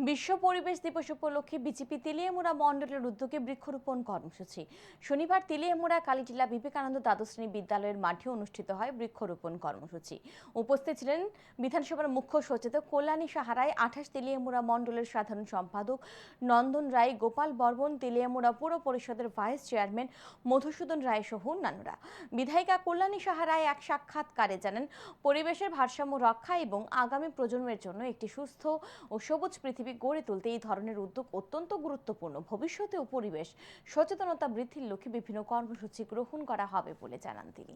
বিশ্ব পরিবেশ দিবস উপলক্ষে বিজেপি তেলিয়ামুড়া মণ্ডলের উদ্যোগে বৃক্ষরোপণ কর্মসূচি। শনিবার তেলিয়ামুড়া কালীটিলা বিবেকানন্দ দ্বাদশ শ্রেণী বিদ্যালয়ের মাঠে অনুষ্ঠিত হয় বৃক্ষরোপণ কর্মসূচি। উপস্থিত ছিলেন বিধানসভার মুখ্য সচেতক কল্যাণী সাহারায়, 28 তেলিয়ামুড়া মণ্ডলের সাধারণ সম্পাদক নন্দন রায়, গোপাল বর্মন, তেলিয়ামুড়া পৌর পরিষদের ভাইস চেয়ারম্যান মধুসূদন রায় সহ অন্যান্যরা। বিধায়িকা কল্যাণী সাহারায় এক সাক্ষাৎকারে জানান, পরিবেশের ভারসাম্য রক্ষা এবং আগামী প্রজন্মের জন্য একটি সুস্থ ও সবুজ পৃথিবী গড়ে তুলতে এই ধরনের উদ্যোগ অত্যন্ত গুরুত্বপূর্ণ। ভবিষ্যতেও পরিবেশ সচেতনতা বৃদ্ধির লক্ষ্যে বিভিন্ন কর্মসূচি গ্রহণ করা হবে বলে জানান তিনি।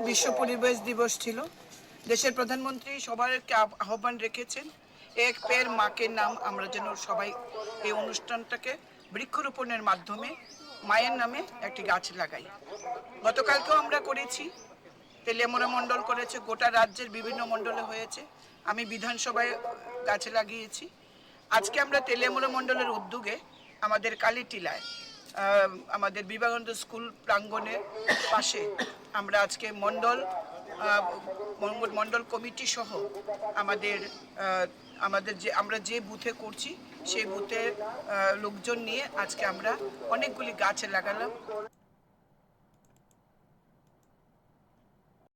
বিশ্ব পরিবেশ দিবস ছিল। দেশের প্রধানমন্ত্রী সবার আহ্বান রেখেছেন, এক পেড় মাকে নাম, আমরা যেন সবাই এই অনুষ্ঠানটাকে বৃক্ষরোপণের মাধ্যমে মায়ের নামে একটি গাছ লাগাই। গতকালকেও আমরা করেছি, তেলিয়ামুড়া মণ্ডল করেছে, গোটা রাজ্যের বিভিন্ন মণ্ডলে হয়েছে, আমি বিধানসভায় গাছ লাগিয়েছি। আজকে আমরা তেলিয়ামুড়া মণ্ডলের উদ্যোগে আমাদের কালীটিলায় আমাদের বিবেকানন্দ স্কুল প্রাঙ্গণের পাশে আমরা আজকে মণ্ডল কমিটি সহ আমাদের আমরা যে বুথে করছি সেই বুথের লোকজন নিয়ে আজকে আমরা অনেকগুলি গাছ লাগালাম।